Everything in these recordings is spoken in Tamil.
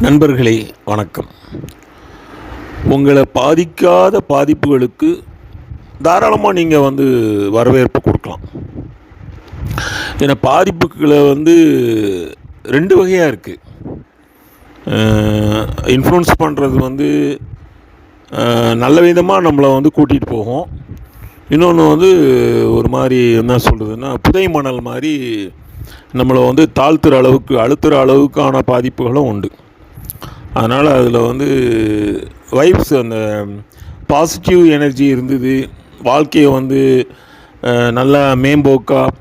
நண்பர்களே வணக்கம். உங்களை பாதிக்காத பாதிப்புகளுக்கு தாராளமாக நீங்கள் வரவேற்பு கொடுக்கலாம். ஏன்னா பாதிப்புகளை ரெண்டு வகையாக இருக்குது. இன்ஃப்ளூன்ஸ் பண்ணுறது நல்ல விதமாக நம்மளை கூட்டிகிட்டு போகும். இன்னொன்று ஒரு மாதிரி என்ன சொல்கிறதுன்னா புதை மணல் மாதிரி நம்மளை தாழ்த்துற அளவுக்கு அழுத்துகிற அளவுக்கான பாதிப்புகளும் உண்டு. அதனால் அதில் வைப்ஸ் அந்த பாசிட்டிவ் எனர்ஜி இருந்தது, வாழ்க்கையை நல்லா மேம்போக்காக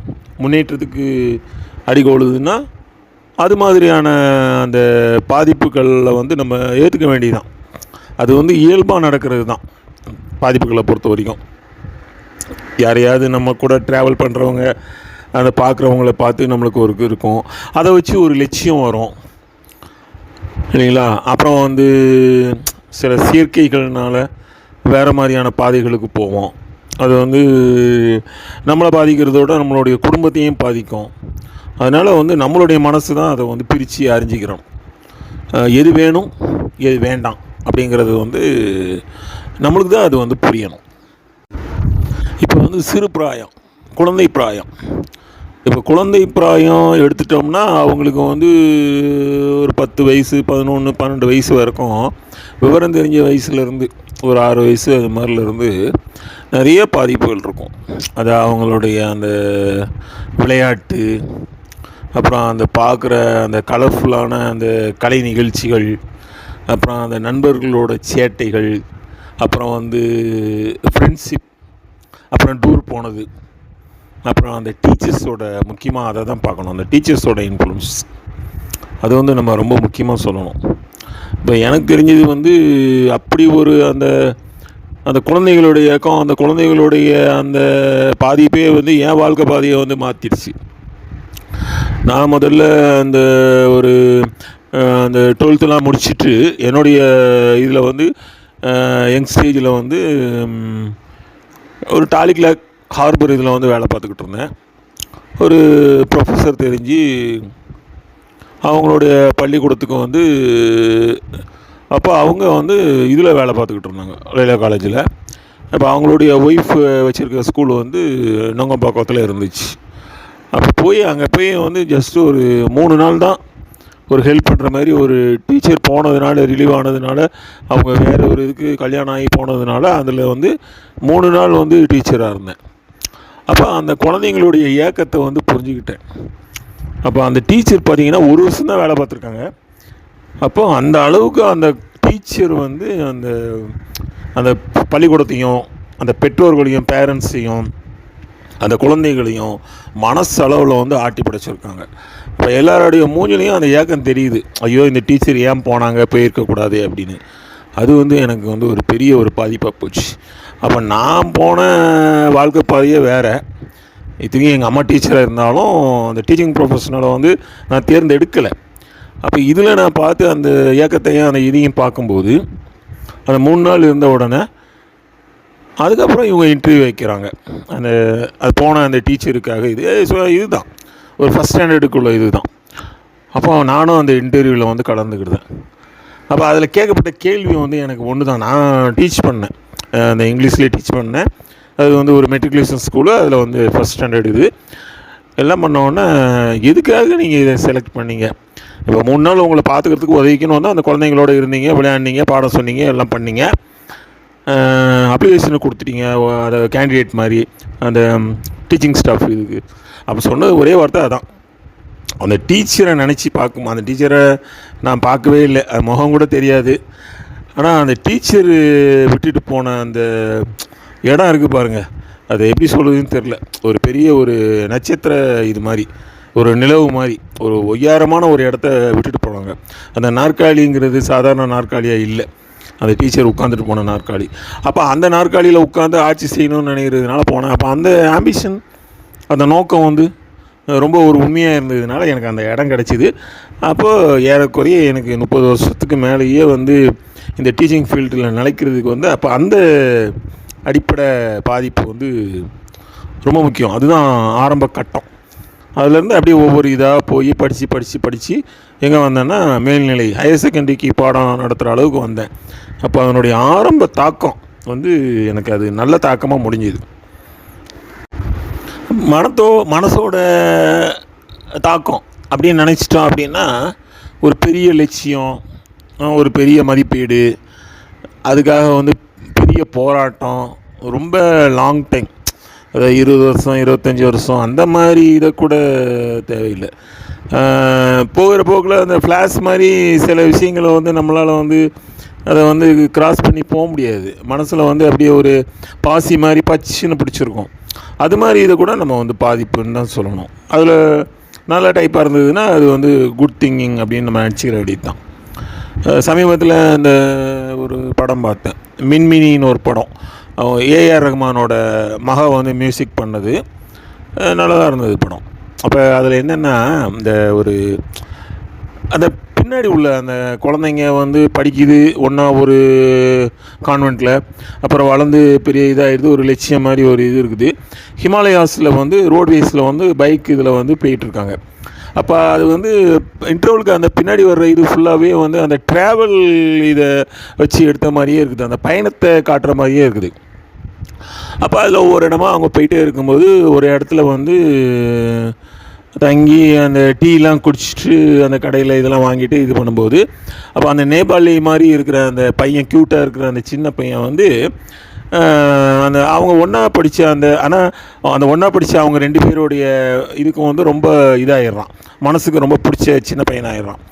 முன்னேற்றத்துக்கு அடிகோலுதுன்னா அது மாதிரியான அந்த பாதிப்புகளில் நம்ம ஏற்றுக்க வேண்டியதுதான். அது இயல்பாக நடக்கிறது தான். பாதிப்புகளை பொறுத்த வரைக்கும் யாரையாவது நம்ம கூட ட்ராவல் பண்ணுறவங்க அதை பார்க்குறவங்கள பார்த்து நம்மளுக்கு ஒரு இருக்கும், அதை வச்சு ஒரு லட்சியம் வரும் இல்லைங்களா. அப்புறம் சில சேர்க்கைகள்னால வேறு மாதிரியான பாதைகளுக்கு போவோம். அது நம்மளை பாதிக்கிறதோட நம்மளுடைய குடும்பத்தையும் பாதிக்கும். அதனால் நம்மளுடைய மனசு தான் அதை பிரித்து அறிஞ்சிக்கிறோம். எது வேணும் எது வேண்டாம் அப்படிங்கிறது நம்மளுக்கு தான் அது புரியணும். இப்போ சிறு பிராயம், குழந்தை பிராயம். இப்போ குழந்தை பிராயம் எடுத்துட்டோம்னா அவங்களுக்கு ஒரு 10 வயசு 11 12 வயசு வரைக்கும் விவரம் தெரிஞ்ச வயசுலேருந்து ஒரு 6 வயசு அது மாதிரிலேருந்து நிறைய பாதிப்புகள் இருக்கும். அது அவங்களுடைய அந்த விளையாட்டு, அப்புறம் அந்த பார்க்குற அந்த கலர்ஃபுல்லான அந்த கலை நிகழ்ச்சிகள், அப்புறம் அந்த நண்பர்களோட சேட்டைகள், அப்புறம் ஃப்ரெண்ட்ஷிப், அப்புறம் டூர் போனது, அப்புறம் அந்த டீச்சர்ஸோட முக்கியமாக அதை தான் பார்க்கணும். அந்த டீச்சர்ஸோட இன்ஃப்ளூன்ஸ் அது நம்ம ரொம்ப முக்கியமாக சொல்லணும். இப்போ எனக்கு தெரிஞ்சது அப்படி ஒரு அந்த அந்த குழந்தைகளுடைய இயக்கம், அந்த குழந்தைகளுடைய அந்த பாதிப்பே என் வாழ்க்கை பாதையை மாற்றிடுச்சு. நான் முதல்ல அந்த ஒரு அந்த 12th முடிச்சுட்டு என்னுடைய இதில் யங் ஸ்டேஜில் ஒரு டாலிக்லாக் ஹார்பர் இதில் வேலை பார்த்துக்கிட்டு இருந்தேன். ஒரு ப்ரொஃபஸர் தெரிஞ்சு அவங்களுடைய பள்ளிக்கூடத்துக்கும் அப்போ அவங்க இதில் வேலை பார்த்துக்கிட்டு இருந்தாங்க, லைலா காலேஜில். அப்போ அவங்களுடைய ஒய்ஃப் வச்சுருக்க ஸ்கூல் நொங்கம்பாக்கத்தில் இருந்துச்சு. அப்போ அங்கே போய் ஜஸ்ட்டு ஒரு 3 நாள் தான் ஒரு ஹெல்ப் பண்ணுற மாதிரி. ஒரு டீச்சர் போனதுனால, ரிலீவ் ஆனதுனால, அவங்க வேறு ஒரு இதுக்கு கல்யாணம் ஆகி போனதுனால அதில் 3 நாள் டீச்சராக இருந்தேன். அப்போ அந்த குழந்தைங்களுடைய ஏக்கத்தை புரிஞ்சுக்கிட்டேன். அப்போ அந்த டீச்சர் பார்த்திங்கன்னா 1 வருஷம் தான் வேலை பார்த்துருக்காங்க. அப்போ அந்த அளவுக்கு அந்த டீச்சர் அந்த அந்த பள்ளிக்கூடத்தையும் அந்த பெற்றோர்களையும் பேரண்ட்ஸையும் அந்த குழந்தைகளையும் மனசளவில் ஆட்டி படைச்சிருக்காங்க. இப்போ எல்லாருடைய மூஞ்சிலையும் அந்த ஏக்கம் தெரியுது, ஐயோ இந்த டீச்சர் ஏன் போனாங்க, போயிருக்கக்கூடாது அப்படின்னு. அது எனக்கு ஒரு பெரிய ஒரு பாதிப்பாக போச்சு. அப்போ நான் போன வாழ்க்கை பாதையே வேறு. இதுக்கு எங்கள் அம்மா டீச்சராக இருந்தாலும் அந்த டீச்சிங் ப்ரொஃபஷனலை நான் தேர்ந்தெடுக்கலை. அப்போ இதில் நான் பார்த்து அந்த இயக்கத்தையும் அந்த இதையும் பார்க்கும்போது அந்த 3 நாள் இருந்த உடனே அதுக்கப்புறம் இவங்க இன்டர்வியூ வைக்கிறாங்க. அது போன அந்த டீச்சருக்காக இதுதான் ஒரு ஃபஸ்ட் ஸ்டாண்டர்டுக்குள்ள இது தான். அப்போ நானும் அந்த இன்டர்வியூவில் கலந்துக்கிட்டேன். அப்போ அதில் கேட்கப்பட்ட கேள்வி எனக்கு ஒன்று தான். நான் டீச் பண்ணேன், அந்த இங்கிலீஷ்லேயே டீச் பண்ணேன். அது ஒரு மெட்ரிகுலேஷன் ஸ்கூலு. அதில் ஃபஸ்ட் ஸ்டாண்டர்டு இது எல்லாம் பண்ணோடனே, எதுக்காக நீங்கள் இதை செலக்ட் பண்ணீங்க? இப்போ 3 நாள் உங்களை பார்த்துக்கிறதுக்கு உதவிக்கணும் அந்த குழந்தைங்களோட இருந்தீங்க, விளையாண்டிங்க, பாடம் சொன்னீங்க, எல்லாம் பண்ணீங்க, அப்ளிகேஷனை கொடுத்துட்டீங்க அதை கேண்டிடேட் மாதிரி அந்த டீச்சிங் ஸ்டாஃப் இதுக்கு. அப்போ சொன்னது ஒரே வார்த்தை அதான். அந்த டீச்சரை நினச்சி பார்க்கும். அந்த டீச்சரை நான் பார்க்கவே இல்லை, அது முகம் கூட தெரியாது. ஆனால் அந்த டீச்சரு விட்டுட்டு போன அந்த இடம் இருக்குது பாருங்கள், அது எப்படி சொல்லுதுன்னு தெரில. ஒரு பெரிய ஒரு நட்சத்திர இது மாதிரி, ஒரு நிலவு மாதிரி, ஒரு ஒய்யாரமான ஒரு இடத்த விட்டுட்டு போனாங்க. அந்த நாற்காலிங்கிறது சாதாரண நாற்காலியாக இல்லை, அந்த டீச்சர் உட்காந்துட்டு போன நாற்காலி. அப்போ அந்த நாற்காலியில் உட்காந்து ஆட்சி செய்யணும்னு நினைக்கிறதுனால போனேன். அப்போ அந்த ஆம்பிஷன், அந்த நோக்கம் ரொம்ப ஒரு உண்மையாக இருந்ததுனால எனக்கு அந்த இடம் கிடச்சிது. அப்போது ஏறக்குறைய எனக்கு 30 வருஷத்துக்கு மேலேயே இந்த டீச்சிங் ஃபீல்டில் நிலைக்கிறதுக்கு அப்போ அந்த அடிப்படை பாதிப்பு ரொம்ப முக்கியம். அதுதான் ஆரம்ப கட்டம். அதுலேருந்து அப்படியே ஒவ்வொரு இதாக போய் படித்து எங்கே வந்தேன்னா மேல்நிலை ஹையர் செகண்டரிக்கு பாடம் நடத்துகிற அளவுக்கு வந்தேன். அப்போ அதனுடைய ஆரம்ப தாக்கம் வந்து எனக்கு அது நல்ல தாக்கமாக முடிஞ்சுது. மனசோட தாக்கம் அப்படின்னு நினச்சிட்டோம் அப்படின்னா ஒரு பெரிய லட்சியம், ஒரு பெரிய மதிப்பீடு, அதுக்காக வந்து பெரிய போராட்டம், ரொம்ப லாங் டைம், அதாவது 20 வருஷம் 25 வருஷம் அந்த மாதிரி இதை கூட தேவையில்லை. போகிற போக்கில் அந்த ஃப்ளாஷ் மாதிரி சில விஷயங்களை வந்து நம்மளால் வந்து அதை வந்து கிராஸ் பண்ணி போக முடியாது. மனசில் வந்து அப்படியே ஒரு பாசி மாதிரி பச்சுன்னு பிடிச்சிருக்கும். அது மாதிரி இதை கூட நம்ம வந்து பாதிப்புன்னு தான் சொல்லணும். அதில் நல்ல டைப்பாக இருந்ததுன்னா அது வந்து குட் திங்கிங் அப்படின்னு நம்ம நினச்சிக்கிற வேண்டியது தான். சமீபத்தில் இந்த ஒரு படம் பார்த்தேன், மின்மினின்னு ஒரு படம். ஏஆர் ரஹ்மானோட மக வந்து மியூசிக் பண்ணது, நல்லா தான் இருந்தது படம். அப்போ அதில் என்னென்னா இந்த ஒரு அந்த பின்னாடி உள்ள அந்த குழந்தைங்க வந்து படிக்குது ஒன்றா ஒரு கான்வெண்ட்டில், அப்புறம் வளர்ந்து பெரிய இதாகிடுது, ஒரு லட்சியம் மாதிரி ஒரு இது இருக்குது. ஹிமாலயாஸில் வந்து ரோட்வேஸில் வந்து பைக் இதில் வந்து போயிட்டுருக்காங்க. அப்போ அது வந்து இன்டர்வலுக்கு அந்த பின்னாடி வர்ற இது ஃபுல்லாகவே வந்து அந்த ட்ராவல் இதை வச்சு எடுத்த மாதிரியே இருக்குது, அந்த பயணத்தை காட்டுற மாதிரியே இருக்குது. அப்போ அதில் ஒவ்வொரு இடமா அவங்க போயிட்டே இருக்கும்போது ஒரு இடத்துல வந்து தங்கி அந்த டீலாம் குடிச்சிட்டு அந்த கடையில் இதெல்லாம் வாங்கிட்டு இது பண்ணும்போது, அப்போ அந்த நேபாளி மாதிரி இருக்கிற அந்த பையன், க்யூட்டாக இருக்கிற அந்த சின்ன பையன் வந்து அந்த அவங்க ஒன்றா படித்த ஆனால் அந்த ஒன்றா படித்த அவங்க 2 பேருடைய இதுக்கும் வந்து ரொம்ப இதாகிடுறான், மனசுக்கு ரொம்ப பிடிச்ச சின்ன பையனாகிடுறான்.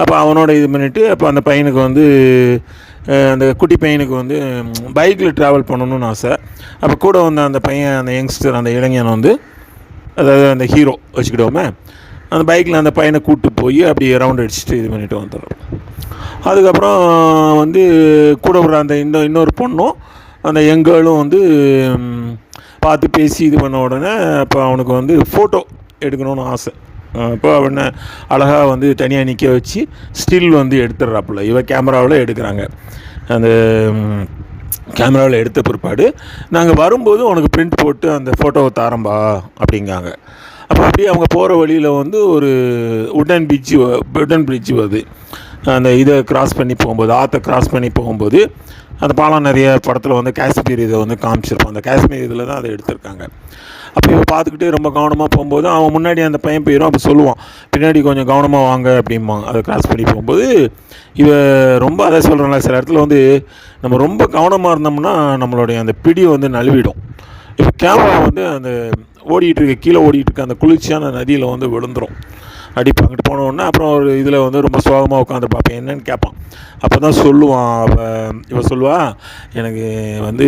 அப்போ அவனோட இது பண்ணிவிட்டு அப்போ அந்த பையனுக்கு வந்து அந்த குட்டி பையனுக்கு வந்து பைக்கில் ட்ராவல் பண்ணணும்னு ஆசை. அப்போ கூட வந்து அந்த பையன், அந்த யங்ஸ்டர், அந்த இளைஞன் வந்து, அதாவது அந்த ஹீரோ வச்சுக்கிட்டோமே, அந்த பைக்கில் அந்த பையனை கூப்பிட்டு போய் அப்படி ரவுண்ட் அடிச்சுட்டு இது பண்ணிவிட்டு வந்துடுறோம். அதுக்கப்புறம் வந்து கூட விடுற அந்த இன்னொரு பொண்ணும் அந்த யங்கேர்ளும் வந்து பார்த்து பேசி இது பண்ண உடனே அப்போ அவனுக்கு வந்து ஃபோட்டோ எடுக்கணும்னு ஆசை. அப்போ அவனை அழகாக வந்து தனியாக நிற்க வச்சு ஸ்டில் வந்து எடுத்துடுறாப்புல. கேமராவில் எடுக்கிறாங்க. அந்த கேமராவில் எடுத்த பிற்பாடு நாங்கள் வரும்போது உனக்கு பிரிண்ட் போட்டு அந்த ஃபோட்டோவை தாரம்பா அப்படிங்காங்க. அப்போ அப்படியே அவங்க போகிற வழியில் வந்து ஒரு உடன் பிரிட்ஜ் வருது. அந்த இதை கிராஸ் பண்ணி போகும்போது, ஆற்றை கிராஸ் பண்ணி போகும்போது அந்த பாலம் நிறைய படத்தில் வந்து காஷ்மீர் இதை வந்து காமிச்சிருப்போம். அந்த காஷ்மீர் இதில் தான் அதை எடுத்திருக்காங்க. அப்போ இவன் பார்த்துக்கிட்டே ரொம்ப கவனமாக போகும்போது அவன் முன்னாடி அந்த பையன் போயிடும். அப்போ சொல்லுவான், பின்னாடி கொஞ்சம் கவனமாக வாங்க அப்படிம்பாங்க. அதை கிராஸ் பண்ணி போகும்போது ரொம்ப அதை சொல்கிறேன்ல, சில இடத்துல வந்து நம்ம ரொம்ப கவனமாக இருந்தோம்னா நம்மளுடைய அந்த பிடி வந்து நழுவிடும். இப்போ கேமரா வந்து அந்த கீழே ஓடிட்டு இருக்க அந்த குளிர்ச்சியான நதியில் வந்து விழுந்துடும். அங்கிட்டு போனோடனே அப்புறம் ஒரு இதில் வந்து ரொம்ப சோகமாக உட்காந்து பார்ப்பேன், என்னன்னு கேட்பான். அப்போ தான் சொல்லுவான், இவன் சொல்லுவா, எனக்கு வந்து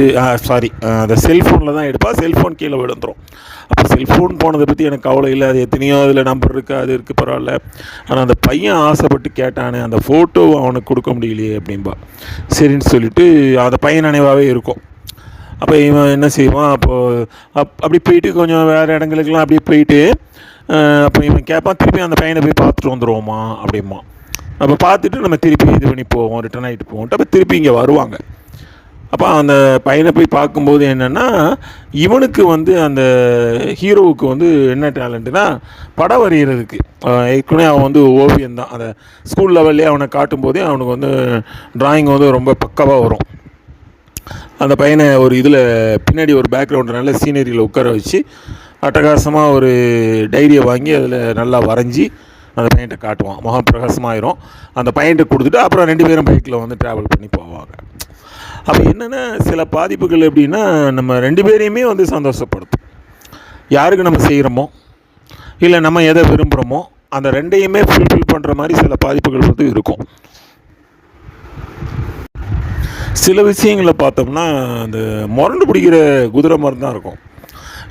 அந்த செல்ஃபோனில் தான் எடுப்பா, செல்ஃபோன் கீழே விழுந்துடும். அப்போ செல்ஃபோன் போனதை பற்றி எனக்கு கவலை இல்லை, அது எத்தனையோ அதில் நம்பர் இருக்குது, அது இருக்குது, பரவாயில்ல. ஆனால் அந்த பையன் ஆசைப்பட்டு கேட்டானே, அந்த ஃபோட்டோ அவனுக்கு கொடுக்க முடியலையே அப்படின்பா. சரின்னு சொல்லிவிட்டு அந்த பையன் நினைவாகவே இருக்கும். அப்போ இவன் என்ன செய்வான், அப்போது அப்படி போயிட்டு கொஞ்சம் வேறு இடங்களுக்கெல்லாம் அப்படியே போயிட்டு அப்போ இவன் கேட்பான், திருப்பி அந்த பையனை போய் பார்த்துட்டு வந்துடுவோமா அப்படிமா. அப்போ பார்த்துட்டு நம்ம திருப்பி இது பண்ணி போவோம், ரிட்டர்ன் ஆகிட்டு போவோம்ட்டு அப்போ திருப்பி இங்கே வருவாங்க. அப்போ அந்த பையனை போய் பார்க்கும்போது என்னென்னா, இவனுக்கு வந்து அந்த ஹீரோவுக்கு வந்து என்ன டேலண்ட்டுனா படம் வரைகிறதுக்கு. ஏற்கனவே அவன் வந்து ஓவியம் தான், அந்த ஸ்கூல் லெவல்லே அவனை காட்டும்போதே அவனுக்கு வந்து ட்ராயிங் வந்து ரொம்ப பக்காவாக வரும். அந்த பையனை ஒரு இதில் பின்னாடி ஒரு பேக்ரவுண்டு நல்ல சீனரியில் உட்கார வச்சு அட்டகாசமாக ஒரு டைரியை வாங்கி அதில் நல்லா வரைஞ்சி அந்த பையன்கிட்ட காட்டுவான். முகம் பிரகாசமாயிரும். அந்த பையன்கிட்ட கொடுத்துட்டு அப்புறம் 2 பேரும் பைக்கில் வந்து ட்ராவல் பண்ணி போவாங்க. அப்போ என்னென்னா, சில பாதிப்புகள் எப்படின்னா, நம்ம 2 பேரையுமே வந்து சந்தோஷப்படுத்தும். யாருக்கு நம்ம செய்கிறோமோ இல்லை நம்ம எதை விரும்புகிறோமோ அந்த 2ஐயுமே ஃபுல்ஃபில் பண்ணுற மாதிரி சில பாதிப்புகள் வந்து இருக்கும். சில விஷயங்களை பார்த்தோம்னா அந்த முரண்டு பிடிக்கிற குதிரை மாதிரி தான் இருக்கும்.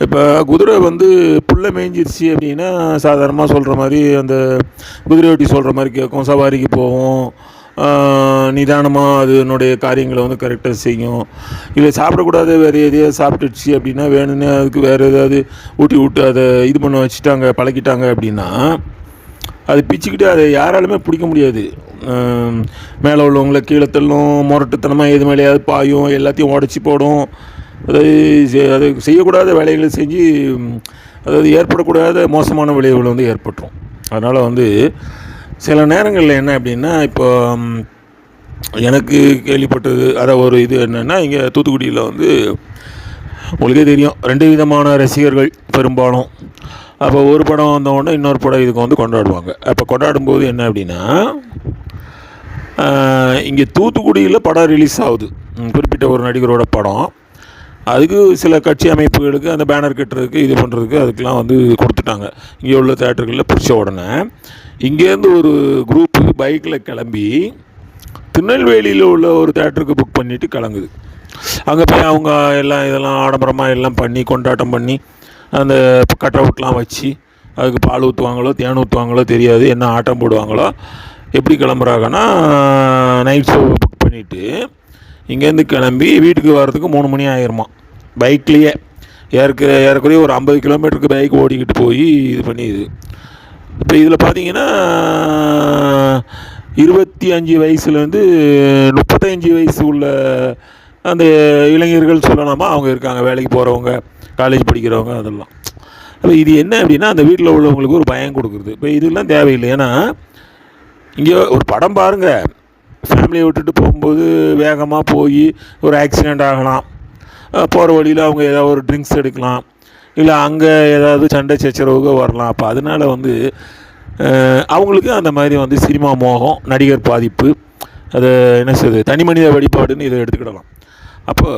இப்போ குதிரை வந்து புல்லை மேய்ஞ்சிருச்சு அப்படின்னா சாதாரணமாக சொல்கிற மாதிரி அந்த குதிரை ஓட்டி சொல்கிற மாதிரி கேட்கும், சவாரிக்கு போகும், நிதானமாக அதனுடைய காரியங்களை வந்து கரெக்டாக செய்யும். இல்லை சாப்பிடக்கூடாது வேறு எதையாவது சாப்பிட்டுடுச்சு அப்படின்னா வேணும்னு அதுக்கு வேறு ஏதாவது ஊட்டி விட்டு அதை இது பண்ண வச்சுட்டாங்க, பழக்கிட்டாங்க அப்படின்னா அது பிச்சுக்கிட்டு அதை யாராலுமே பிடிக்க முடியாது. மேலே உள்ளவங்கள கீழே தள்ளும், முரட்டுத்தனமாக எது மேலேயாவது பாயும், எல்லாத்தையும் உடச்சி போடும். அது செய்யக்கூடாத வேலைகளை செஞ்சு அதாவது ஏற்படக்கூடாத மோசமான விளைவுகள் வந்து ஏற்பட்டுரும். அதனால் வந்து சில நேரங்களில் என்ன அப்படின்னா, இப்போ எனக்கு கேள்விப்பட்டது அதான் ஒரு இது என்னென்னா, இங்கே தூத்துக்குடியில் வந்து உங்களுக்கே தெரியும் 2 விதமான ரசிகர்கள் பெரும்பாலும். அப்போ ஒரு படம் வந்தவுடனே இன்னொரு படம் இதுக்கு வந்து கொண்டாடுவாங்க. அப்போ கொண்டாடும்போது என்ன அப்படின்னா, இங்கே தூத்துக்குடியில் படம் ரிலீஸ் ஆகுது, குறிப்பிட்ட ஒரு நடிகரோட படம். அதுக்கு சில கட்சி அமைப்புகளுக்கு அந்த பேனர் கட்டுறதுக்கு இது பண்ணுறதுக்கு அதுக்கெலாம் வந்து கொடுத்துட்டாங்க. இங்கே உள்ள தேட்டர்களில் பிடிச்ச உடனே இங்கேருந்து ஒரு குரூப்பு பைக்கில் கிளம்பி திருநெல்வேலியில் உள்ள ஒரு தேட்டருக்கு புக் பண்ணிவிட்டு கிளம்புது. அங்கே போய் அவங்க எல்லாம் இதெல்லாம் ஆடம்பரமாக எல்லாம் பண்ணி கொண்டாட்டம் பண்ணி அந்த கட் அவுட்லாம் வச்சு அதுக்கு பால் ஊற்றுவாங்களோ தேன் ஊற்றுவாங்களோ தெரியாது, என்ன ஆட்டம் போடுவாங்களோ. எப்படி கிளம்புறாங்கன்னா, நைட் ஷோ புக் பண்ணிவிட்டு இங்கேருந்து கிளம்பி வீட்டுக்கு வர்றதுக்கு 3 மணி ஆகிருமா பைக்லேயே. ஏறக்குறைய ஒரு 50 கிலோமீட்டருக்கு பைக் ஓடிக்கிட்டு போய் இது பண்ணி இது. இப்போ இதில் பார்த்தீங்கன்னா 25 வயசுலேருந்து 35 வயசு உள்ள அந்த இளைஞர்கள் சொல்லலாமா, அவங்க இருக்காங்க, வேலைக்கு போகிறவங்க, காலேஜ் படிக்கிறவங்க, அதெல்லாம். அப்போ இது என்ன அப்படின்னா, அந்த வீட்டில் உள்ளவங்களுக்கு ஒரு பயம் கொடுக்குறது. இப்போ இதெல்லாம் தேவையில்லை. ஏன்னா இங்கே ஒரு படம் பாருங்கள், ஃபேமிலியை விட்டுட்டு போகும்போது வேகமாக போய் ஒரு ஆக்சிடெண்ட் ஆகலாம், போகிற வழியில் அவங்க ஏதாவது ஒரு ட்ரிங்க்ஸ் எடுக்கலாம், இல்லை அங்கே ஏதாவது சண்டை சச்சரவுக வரலாம். அப்போ அதனால் வந்து அவங்களுக்கு அந்த மாதிரி வந்து சினிமா மோகம், நடிகர் பாதிப்பு, அது என்ன செய்யுது, தனி மனித வழிபாடுன்னு இதை எடுத்துக்கிடலாம். அப்போ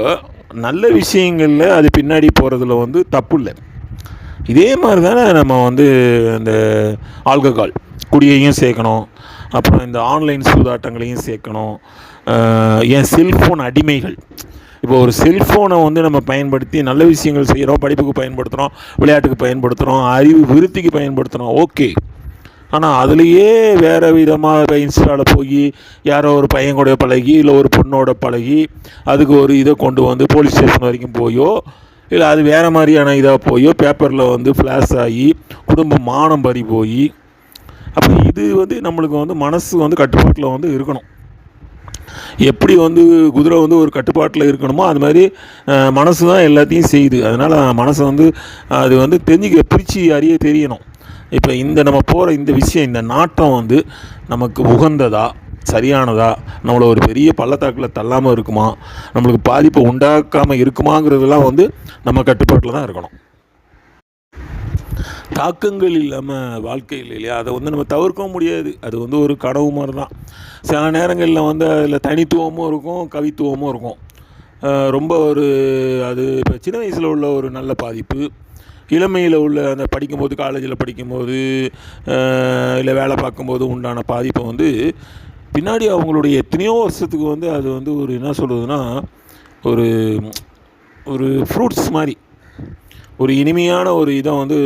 நல்ல விஷயங்களில் அது பின்னாடி போகிறதுல வந்து தப்பு இல்லை. இதே மாதிரி தானே நம்ம வந்து இந்த ஆல்கஹால் குடியையும் சேர்க்கணும், அப்புறம் இந்த ஆன்லைன் சூதாட்டங்களையும் சேர்க்கணும். ஏன் செல்ஃபோன் அடிமைகள், இப்போ ஒரு செல்ஃபோனை வந்து நம்ம பயன்படுத்தி நல்ல விஷயங்கள் செய்கிறோம், படிப்புக்கு பயன்படுத்துகிறோம், விளையாட்டுக்கு பயன்படுத்துகிறோம், அறிவு விருத்திக்கு பயன்படுத்துகிறோம், ஓகே. ஆனால் அதுலேயே வேறு விதமாக இன்ஸ்டாவில் போய் யாரோ ஒரு பையன் கூட பழகி, இல்லை ஒரு பொண்ணோட பழகி, அதுக்கு ஒரு இதை கொண்டு வந்து போலீஸ் ஸ்டேஷன் வரைக்கும் போயோ, இல்லை அது வேறு மாதிரியான இதாக போயோ பேப்பரில் வந்து ஃப்ளாஷ் ஆகி குடும்ப மானம் பறி போய். அப்போ இது வந்து நம்மளுக்கு வந்து மனசு வந்து கட்டுப்பாட்டில் வந்து இருக்கணும். எப்படி வந்து குதிரை வந்து ஒரு கட்டுப்பாட்டில் இருக்கணுமோ அது மாதிரி மனசு தான் எல்லாத்தையும் செய்யுது. அதனால் மனசை வந்து அது வந்து பிரித்து அறிய தெரியணும். இப்போ இந்த நம்ம போகிற இந்த விஷயம், இந்த நாட்டம் வந்து நமக்கு உகந்ததா, சரியானதா, நம்மளை ஒரு பெரிய பள்ளத்தாக்கில் தள்ளாமல் இருக்குமா, நம்மளுக்கு பாதிப்பை உண்டாக்காமல் இருக்குமாங்கிறதுலாம் வந்து நம்ம கட்டுப்பாட்டில் தான் இருக்கணும். தாக்கங்கள் இல்லாமல் வாழ்க்கையில் இல்லையா, அதை வந்து நம்ம தவிர்க்கவும் முடியாது. அது வந்து ஒரு கனவு மாதிரி தான். சில நேரங்களில் வந்து அதில் தனித்துவமும் இருக்கும், கவித்துவமும் இருக்கும். ரொம்ப ஒரு அது இப்போ சின்ன வயசில் உள்ள ஒரு நல்ல பாதிப்பு, இளமையில் உள்ள அந்த படிக்கும்போது, காலேஜில் படிக்கும்போது, இல்லை வேலை பார்க்கும்போது உண்டான பாதிப்பை வந்து பின்னாடி அவங்களுடைய எத்தனையோ வருஷத்துக்கு வந்து அது வந்து ஒரு என்ன சொல்கிறதுனா, ஒரு ஒரு ஃப்ரூட்ஸ் மாதிரி ஒரு இனிமையான ஒரு இதை வந்து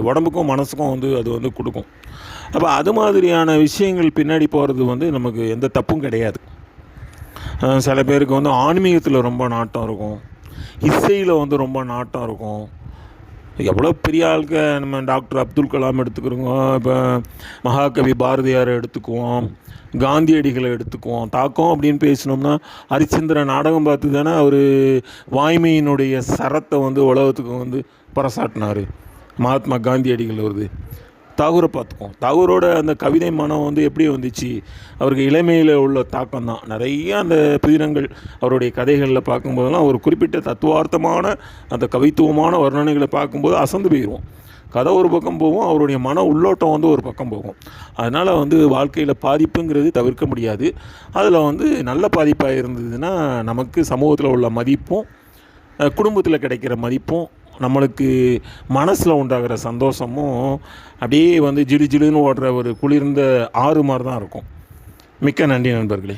உடம்புக்கும் மனசுக்கும் வந்து அது வந்து கொடுக்கும். அப்போ அது மாதிரியான விஷயங்கள் பின்னாடி போகிறது வந்து நமக்கு எந்த தப்பும் கிடையாது. சில பேருக்கு வந்து ஆன்மீகத்தில் ரொம்ப நாட்டம் இருக்கும், இசையில் வந்து ரொம்ப நாட்டம் இருக்கும். எவ்வளோ பெரிய ஆளுக்க நம்ம டாக்டர் அப்துல் கலாம் எடுத்துக்கிறோங்க, இப்போ மகாகவி பாரதியாரை எடுத்துக்குவோம், காந்தியடிகளை எடுத்துக்குவோம். தாக்கம் அப்படின்னு பேசினோம்னா ஹரிச்சந்திரன் நாடகம் பார்த்து தானே அவர் வாய்மையினுடைய சரத்தை வந்து உலகத்துக்கு வந்து பறைசாட்டினார். மகாத்மா காந்தியடிகள் வருது. தாகூரை பார்த்துக்குவோம். தாகூரோட அந்த கவிதை மனம் வந்து எப்படி வந்துச்சு, அவருக்கு இளமையில் உள்ள தாக்கம் தான். நிறைய அந்த புதினங்கள் அவருடைய கதைகளில் பார்க்கும்போதெல்லாம் ஒரு குறிப்பிட்ட தத்துவார்த்தமான அந்த கவித்துவமான வர்ணனைகளை பார்க்கும்போது அசந்து போயிடுவோம். கதை ஒரு பக்கம் போகும், அவருடைய மன உள்ளோட்டம் வந்து ஒரு பக்கம் போகும். அதனால் வந்து வாழ்க்கையில் பாதிப்புங்கிறது தவிர்க்க முடியாது. அதில் வந்து நல்ல பாதிப்பாக இருந்ததுன்னா நமக்கு சமூகத்தில் உள்ள மதிப்பும், குடும்பத்தில் கிடைக்கிற மதிப்பும், நம்மளுக்கு மனசில் உண்டாகிற சந்தோஷமும் அப்படியே வந்து ஜிலு ஜிலுன்னு ஓடுற ஒரு குளிர்ந்த ஆறு மாதிரி தான் இருக்கும். மிக்க நன்றி நண்பர்களே.